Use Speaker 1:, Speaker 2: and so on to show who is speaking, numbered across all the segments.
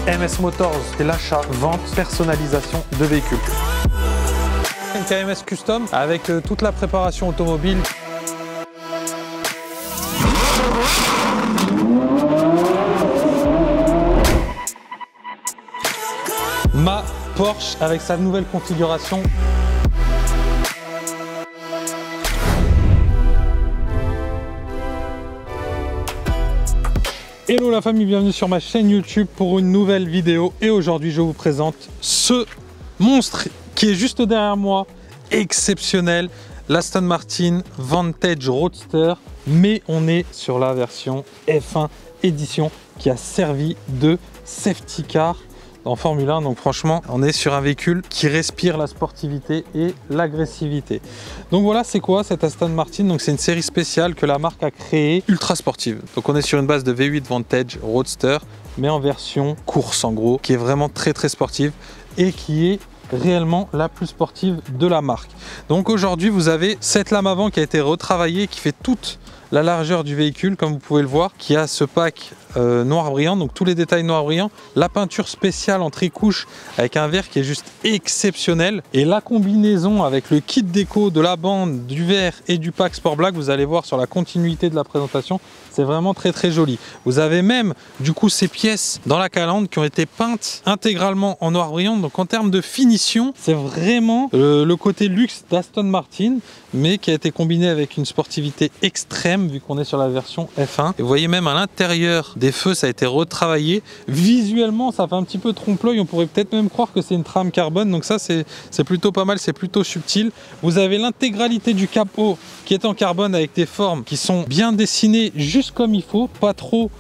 Speaker 1: MS Motors, c'est l'achat, vente, personnalisation de véhicules. Une KMS Custom avec toute la préparation automobile. Ma Porsche avec sa nouvelle configuration. Hello la famille, bienvenue sur ma chaîne YouTube pour une nouvelle vidéo. Et aujourd'hui je vous présente ce monstre qui est juste derrière moi, exceptionnel, l'Aston Martin Vantage Roadster, mais on est sur la version F1 édition qui a servi de safety car en Formule 1, donc franchement on est sur un véhicule qui respire la sportivité et l'agressivité. Donc voilà, c'est quoi cette Aston Martin? Donc c'est une série spéciale que la marque a créée, ultra sportive. Donc on est sur une base de V8 Vantage Roadster, mais en version course en gros, qui est vraiment très sportive et qui est réellement la plus sportive de la marque. Donc aujourd'hui vous avez cette lame avant qui a été retravaillée, qui fait toute la largeur du véhicule comme vous pouvez le voir, qui a ce pack noir brillant, donc tous les détails noir brillant, la peinture spéciale en tricouche avec un verre qui est juste exceptionnel, et la combinaison avec le kit déco de la bande, du verre et du pack Sport Black, vous allez voir sur la continuité de la présentation, c'est vraiment très joli. Vous avez même du coup ces pièces dans la calandre qui ont été peintes intégralement en noir brillant, donc en termes de finition c'est vraiment le côté luxe d'Aston Martin, mais qui a été combiné avec une sportivité extrême vu qu'on est sur la version F1. Et vous voyez même à l'intérieur des feux ça a été retravaillé. Visuellement ça fait un petit peu trompe-l'œil, on pourrait peut-être même croire que c'est une trame carbone, donc ça c'est plutôt pas mal, c'est plutôt subtil. Vous avez l'intégralité du capot qui est en carbone avec des formes qui sont bien dessinées juste comme il faut, pas trop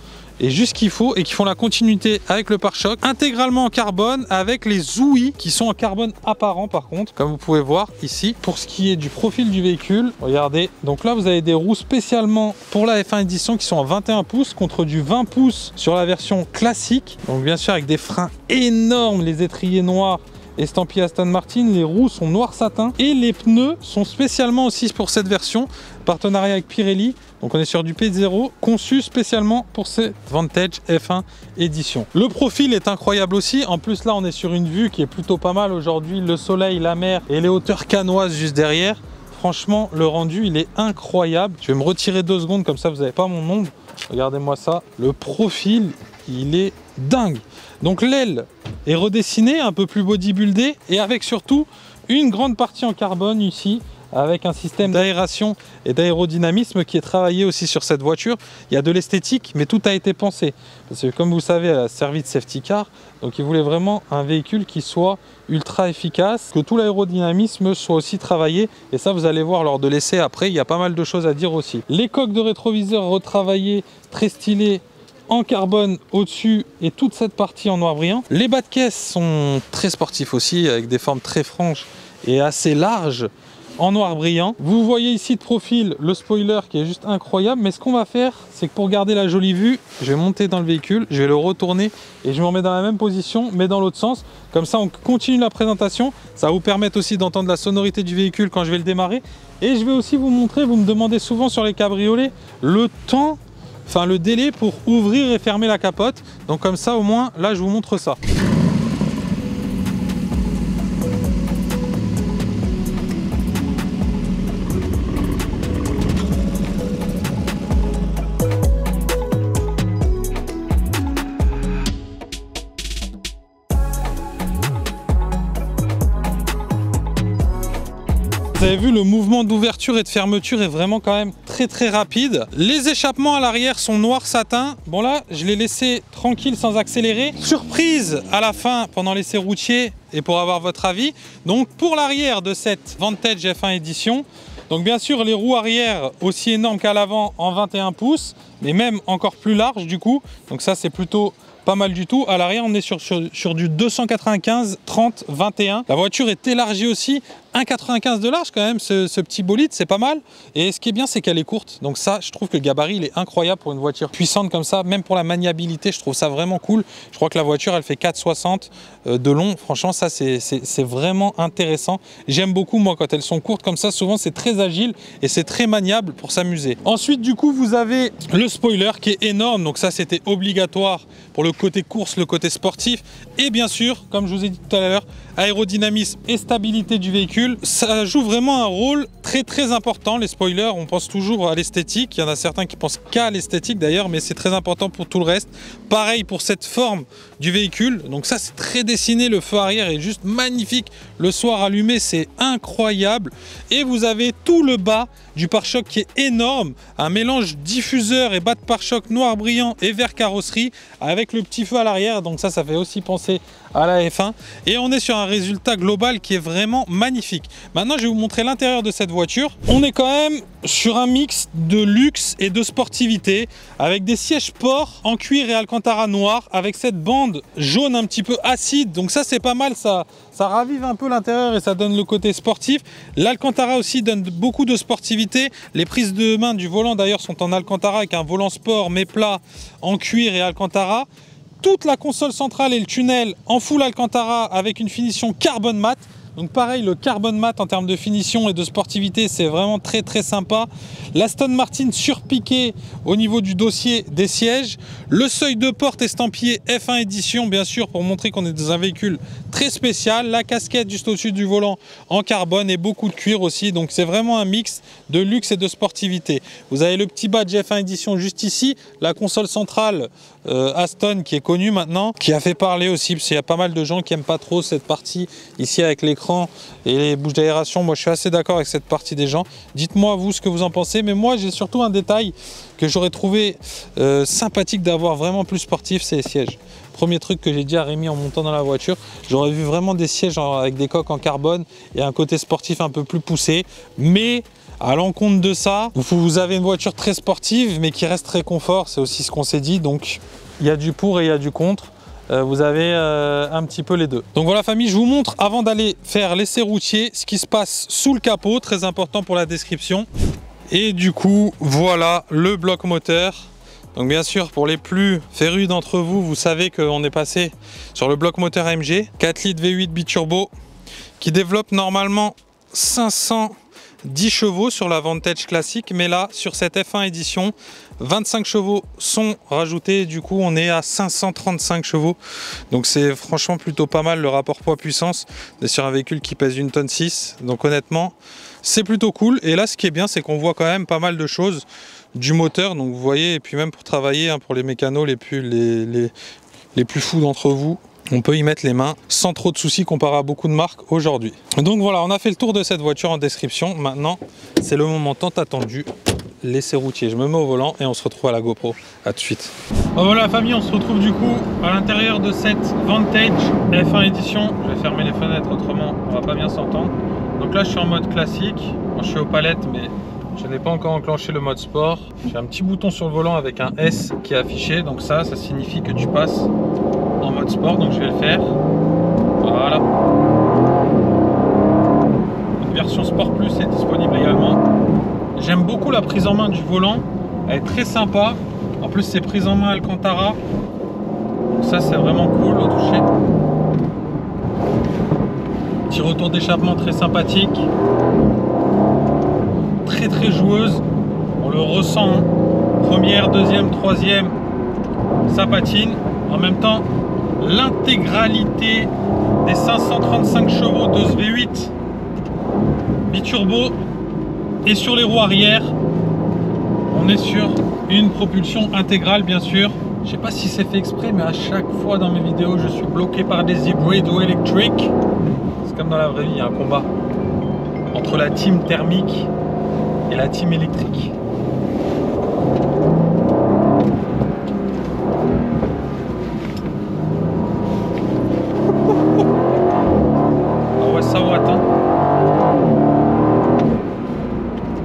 Speaker 1: et juste qu'il faut, et qui font la continuité avec le pare-choc, intégralement en carbone avec les ouïes qui sont en carbone apparent par contre, comme vous pouvez voir ici. Pour ce qui est du profil du véhicule, regardez, donc là vous avez des roues spécialement pour la F1 édition qui sont en 21 pouces contre du 20 pouces sur la version classique, donc bien sûr avec des freins énormes, les étriers noirs estampillé Aston Martin, les roues sont noir satin et les pneus sont spécialement aussi pour cette version, partenariat avec Pirelli, donc on est sur du P0 conçu spécialement pour cette Vantage F1 édition. Le profil est incroyable aussi, en plus là on est sur une vue qui est plutôt pas mal aujourd'hui, le soleil, la mer et les hauteurs canoises juste derrière. Franchement le rendu il est incroyable. Je vais me retirer 2 secondes comme ça vous n'avez pas mon ombre. Regardez-moi ça, le profil il est dingue. Donc l'aile est redessinée, un peu plus bodybuildée, et avec surtout une grande partie en carbone ici, avec un système d'aération et d'aérodynamisme qui est travaillé aussi sur cette voiture. Il y a de l'esthétique, mais tout a été pensé. Parce que comme vous savez, elle a servi de safety car, donc ils voulaient vraiment un véhicule qui soit ultra efficace, que tout l'aérodynamisme soit aussi travaillé, et ça vous allez voir lors de l'essai après, il y a pas mal de choses à dire aussi. Les coques de rétroviseur retravaillées, très stylées, en carbone au-dessus et toute cette partie en noir brillant. Les bas de caisse sont très sportifs aussi, avec des formes très franches et assez larges en noir brillant. Vous voyez ici de profil le spoiler qui est juste incroyable, mais ce qu'on va faire c'est que pour garder la jolie vue, je vais monter dans le véhicule, je vais le retourner et je me remets dans la même position mais dans l'autre sens, comme ça on continue la présentation. Ça va vous permettre aussi d'entendre la sonorité du véhicule quand je vais le démarrer, et je vais aussi vous montrer, vous me demandez souvent sur les cabriolets le temps, enfin le délai pour ouvrir et fermer la capote, donc comme ça au moins là je vous montre ça. Vous avez vu, le mouvement d'ouverture et de fermeture est vraiment quand même très rapide. Les échappements à l'arrière sont noir satin. Bon là, je l'ai laissé tranquille sans accélérer. Surprise à la fin pendant l'essai routier et pour avoir votre avis. Donc pour l'arrière de cette Vantage F1 édition, donc bien sûr les roues arrière aussi énormes qu'à l'avant en 21 pouces, mais même encore plus large du coup. Donc ça c'est plutôt pas mal du tout. À l'arrière on est sur du 295 30 21. La voiture est élargie aussi 1,95 de large quand même, ce petit bolide, c'est pas mal. Et ce qui est bien, c'est qu'elle est courte. Donc ça, je trouve que le gabarit, il est incroyable pour une voiture puissante comme ça. Même pour la maniabilité, je trouve ça vraiment cool. Je crois que la voiture, elle fait 4,60 de long. Franchement, ça, c'est vraiment intéressant. J'aime beaucoup, moi, quand elles sont courtes comme ça. Souvent, c'est très agile et c'est très maniable pour s'amuser. Ensuite, du coup, vous avez le spoiler qui est énorme. Donc ça, c'était obligatoire pour le côté course, le côté sportif. Et bien sûr, comme je vous ai dit tout à l'heure, aérodynamisme et stabilité du véhicule. Ça joue vraiment un rôle très important. Les spoilers, on pense toujours à l'esthétique. Il y en a certains qui pensent qu'à l'esthétique d'ailleurs, mais c'est très important pour tout le reste. Pareil pour cette forme du véhicule. Donc ça, c'est très dessiné. Le feu arrière est juste magnifique. Le soir allumé, c'est incroyable. Et vous avez tout le bas du pare-choc qui est énorme. Un mélange diffuseur et bas de pare-choc noir brillant et vert carrosserie avec le petit feu à l'arrière. Donc ça fait aussi penser à la F1. Et on est sur un résultat global qui est vraiment magnifique. Maintenant, je vais vous montrer l'intérieur de cette voiture. On est quand même sur un mix de luxe et de sportivité avec des sièges sport en cuir et alcantara noir avec cette bande jaune un petit peu acide. Donc ça, c'est pas mal. Ça ravive un peu l'intérieur et ça donne le côté sportif. L'alcantara aussi donne beaucoup de sportivité. Les prises de main du volant d'ailleurs sont en alcantara avec un volant sport mais plat en cuir et alcantara. Toute la console centrale et le tunnel en full alcantara avec une finition carbone mat. Donc pareil, le carbone mat en termes de finition et de sportivité, c'est vraiment très sympa. L'Aston Martin surpiqué au niveau du dossier des sièges. Le seuil de porte estampillé F1 édition, bien sûr, pour montrer qu'on est dans un véhicule très spécial. La casquette juste au-dessus du volant en carbone et beaucoup de cuir aussi. Donc c'est vraiment un mix de luxe et de sportivité. Vous avez le petit badge F1 édition juste ici. La console centrale Aston qui est connue maintenant, qui a fait parler aussi, parce qu'il y a pas mal de gens qui n'aiment pas trop cette partie ici avec l'écran et les bouches d'aération. Moi je suis assez d'accord avec cette partie des gens. Dites-moi vous ce que vous en pensez, mais moi j'ai surtout un détail que j'aurais trouvé sympathique d'avoir vraiment plus sportif, c'est les sièges. Premier truc que j'ai dit à Rémi en montant dans la voiture, j'aurais vu vraiment des sièges avec des coques en carbone et un côté sportif un peu plus poussé, mais à l'encontre de ça, vous avez une voiture très sportive mais qui reste très confort, c'est aussi ce qu'on s'est dit, donc il y a du pour et il y a du contre. Vous avez un petit peu les deux. Donc voilà famille, je vous montre avant d'aller faire l'essai routier ce qui se passe sous le capot, très important pour la description. Et du coup voilà le bloc moteur. Donc bien sûr pour les plus férus d'entre vous, vous savez qu'on est passé sur le bloc moteur AMG 4 litres V8 biturbo qui développe normalement 510 chevaux sur la Vantage classique, mais là sur cette F1 édition 25 chevaux sont rajoutés, du coup on est à 535 chevaux, donc c'est franchement plutôt pas mal le rapport poids-puissance. On est sur un véhicule qui pèse 1,6 tonne, donc honnêtement c'est plutôt cool. Et là ce qui est bien, c'est qu'on voit quand même pas mal de choses du moteur, donc vous voyez, et puis même pour travailler, hein, pour les mécanos les plus fous d'entre vous, on peut y mettre les mains sans trop de soucis comparé à beaucoup de marques aujourd'hui. Donc voilà, on a fait le tour de cette voiture en description. Maintenant, c'est le moment tant attendu, l'essai routier. Je me mets au volant et on se retrouve à la GoPro. À tout de suite. Bon, voilà famille, on se retrouve du coup à l'intérieur de cette Vantage F1 édition. Je vais fermer les fenêtres, autrement on va pas bien s'entendre. Donc là je suis en mode classique. Moi, je suis aux palettes, mais je n'ai pas encore enclenché le mode sport. J'ai un petit bouton sur le volant avec un S qui est affiché. Donc ça signifie que tu passes en mode sport, donc je vais le faire. Voilà. Une version Sport Plus est disponible également. J'aime beaucoup la prise en main du volant, elle est très sympa. En plus c'est prise en main Alcantara, donc ça c'est vraiment cool au toucher. Petit retour d'échappement très sympathique, très joueuse, on le ressent, hein. Première, deuxième, troisième, ça patine. En même temps, l'intégralité des 535 chevaux de ce V8 biturbo et sur les roues arrière, on est sur une propulsion intégrale bien sûr. Je sais pas si c'est fait exprès, mais à chaque fois dans mes vidéos je suis bloqué par des hybrides ou électriques. C'est comme dans la vraie vie, il y a un combat entre la team thermique et la team électrique.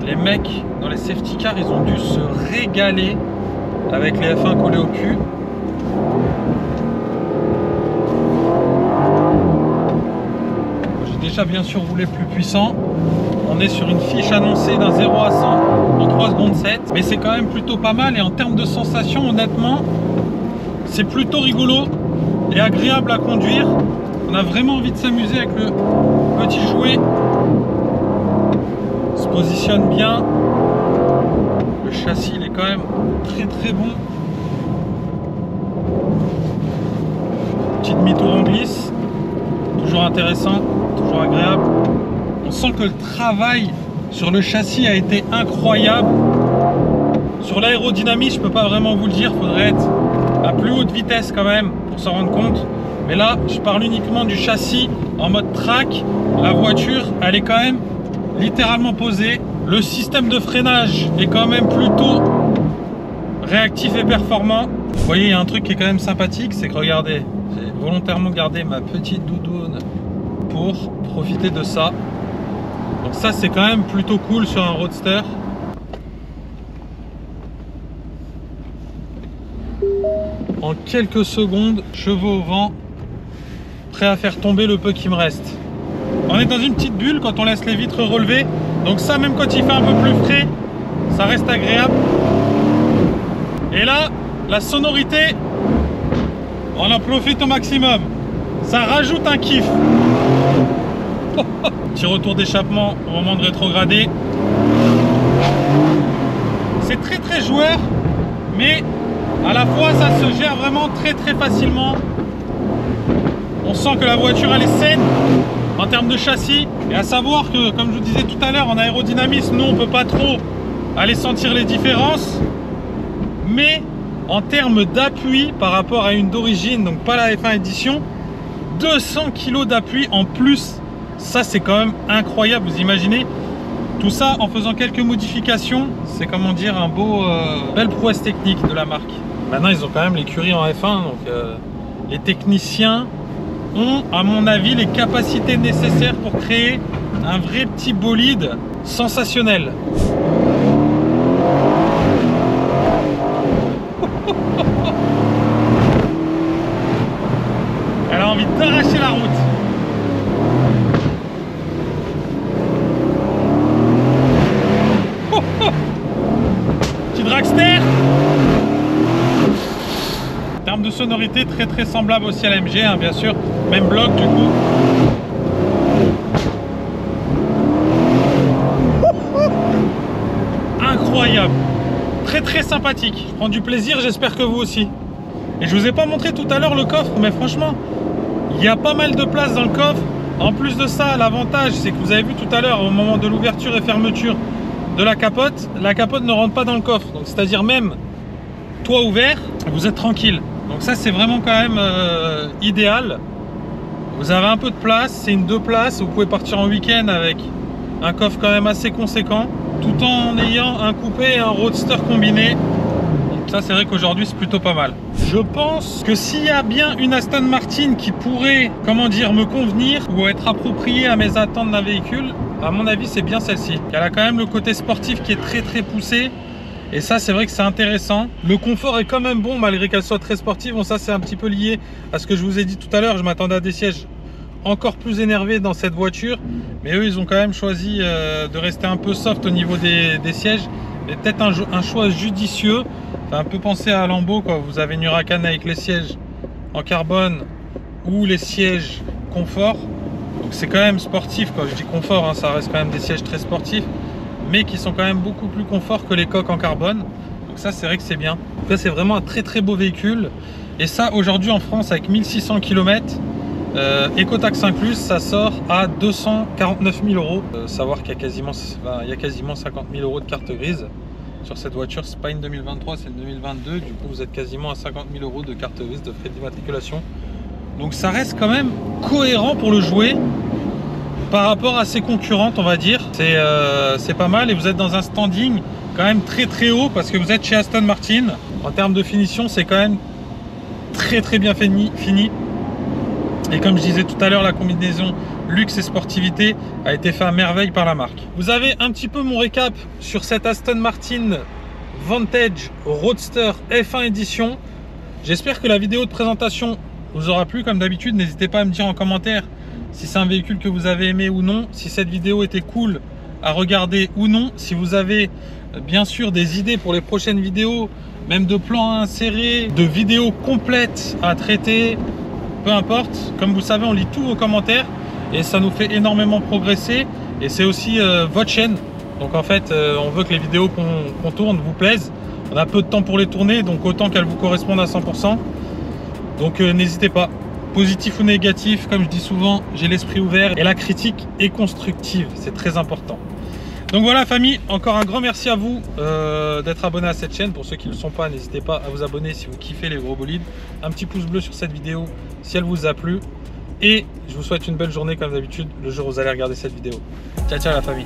Speaker 1: Les mecs dans les safety cars, ils ont dû se régaler avec les F1 collés au cul. J'ai à bien sûr rouler plus puissant. On est sur une fiche annoncée d'un 0 à 100 en 3 secondes 7. Mais c'est quand même plutôt pas mal. Et en termes de sensation, honnêtement, c'est plutôt rigolo et agréable à conduire. On a vraiment envie de s'amuser avec le petit jouet. Il se positionne bien. Le châssis, il est quand même très bon. Petit demi-tour en glisse. Toujours intéressant, toujours agréable. On sent que le travail sur le châssis a été incroyable. Sur l'aérodynamie, je peux pas vraiment vous le dire. Il faudrait être à plus haute vitesse quand même pour s'en rendre compte. Mais là, je parle uniquement du châssis en mode track. La voiture, elle est quand même littéralement posée. Le système de freinage est quand même plutôt réactif et performant. Vous voyez, il y a un truc qui est quand même sympathique, c'est que regardez, j'ai volontairement gardé ma petite doudoune pour profiter de ça. Donc ça, c'est quand même plutôt cool sur un roadster. En quelques secondes, chevaux au vent, prêt à faire tomber le peu qui me reste. On est dans une petite bulle quand on laisse les vitres relevées. Donc ça, même quand il fait un peu plus frais, ça reste agréable. Et là, la sonorité, on en profite au maximum. Ça rajoute un kiff. Petit retour d'échappement au moment de rétrograder. C'est très joueur, mais à la fois ça se gère vraiment très facilement. On sent que la voiture elle est saine en termes de châssis. Et à savoir que, comme je vous disais tout à l'heure, en aérodynamisme, nous on peut pas trop aller sentir les différences. Mais en termes d'appui par rapport à une d'origine, donc pas la F1 édition, 200 kg d'appui en plus, ça c'est quand même incroyable. Vous imaginez tout ça en faisant quelques modifications, c'est comment dire un belle prouesse technique de la marque. Maintenant ils ont quand même l'écurie en F1, donc les techniciens ont à mon avis les capacités nécessaires pour créer un vrai petit bolide sensationnel. Elle a envie d'arracher la route. Petit dragster. En termes de sonorité, très semblable aussi à la MG, hein, bien sûr. Même bloc du coup. Incroyable. Très sympathique. Je prends du plaisir, j'espère que vous aussi. Et je vous ai pas montré tout à l'heure le coffre, mais franchement, il y a pas mal de place dans le coffre. En plus de ça, l'avantage, c'est que vous avez vu tout à l'heure, au moment de l'ouverture et fermeture de la capote ne rentre pas dans le coffre. Donc c'est-à-dire même toit ouvert, vous êtes tranquille. Donc ça, c'est vraiment quand même idéal. Vous avez un peu de place, c'est une 2 places. Vous pouvez partir en week-end avec un coffre quand même assez conséquent, tout en ayant un coupé et un roadster combiné. Donc ça, c'est vrai qu'aujourd'hui c'est plutôt pas mal. Je pense que s'il y a bien une Aston Martin qui pourrait, comment dire, me convenir ou être appropriée à mes attentes d'un véhicule, à mon avis c'est bien celle-ci. Elle a quand même le côté sportif qui est très poussé. Et ça, c'est vrai que c'est intéressant. Le confort est quand même bon malgré qu'elle soit très sportive. Bon, ça c'est un petit peu lié à ce que je vous ai dit tout à l'heure. Je m'attendais à des sièges encore plus énervés dans cette voiture. Mais eux, ils ont quand même choisi de rester un peu soft au niveau des sièges. Mais peut-être un choix judicieux. Enfin, un peu penser à Lambo, quoi. Vous avez une Huracan avec les sièges en carbone ou les sièges confort. Donc c'est quand même sportif, quoi. Je dis confort, hein, ça reste quand même des sièges très sportifs, mais qui sont quand même beaucoup plus confort que les coques en carbone. Donc ça, c'est vrai que c'est bien. Donc là, c'est vraiment un très beau véhicule. Et ça, aujourd'hui en France, avec 1600 km, écotaxe incluse, ça sort à 249 000 euros. Savoir qu'il y a quasiment 50 000 euros de carte grise sur cette voiture. C'est pas une 2023, c'est une 2022. Du coup, vous êtes quasiment à 50 000 euros de carte grise, de frais d'immatriculation. Donc ça reste quand même cohérent pour le jouer par rapport à ses concurrentes, on va dire. C'est pas mal, et vous êtes dans un standing quand même très haut parce que vous êtes chez Aston Martin. En termes de finition, c'est quand même très bien fini. Et comme je disais tout à l'heure, la combinaison luxe et sportivité a été faite à merveille par la marque. Vous avez un petit peu mon récap sur cette Aston Martin Vantage Roadster F1 édition. J'espère que la vidéo de présentation vous aura plu. Comme d'habitude, n'hésitez pas à me dire en commentaire si c'est un véhicule que vous avez aimé ou non, si cette vidéo était cool à regarder ou non, si vous avez bien sûr des idées pour les prochaines vidéos, même de plans à insérer, de vidéos complètes à traiter, peu importe. Comme vous savez, on lit tous vos commentaires et ça nous fait énormément progresser, et c'est aussi votre chaîne, donc en fait on veut que les vidéos qu'on tourne vous plaisent. On a peu de temps pour les tourner, donc autant qu'elles vous correspondent à 100%. Donc n'hésitez pas, positif ou négatif, comme je dis souvent, j'ai l'esprit ouvert et la critique est constructive, c'est très important. Donc voilà famille, encore un grand merci à vous d'être abonné à cette chaîne. Pour ceux qui ne le sont pas, n'hésitez pas à vous abonner si vous kiffez les gros bolides. Un petit pouce bleu sur cette vidéo si elle vous a plu. Et je vous souhaite une belle journée comme d'habitude le jour où vous allez regarder cette vidéo. Ciao ciao la famille.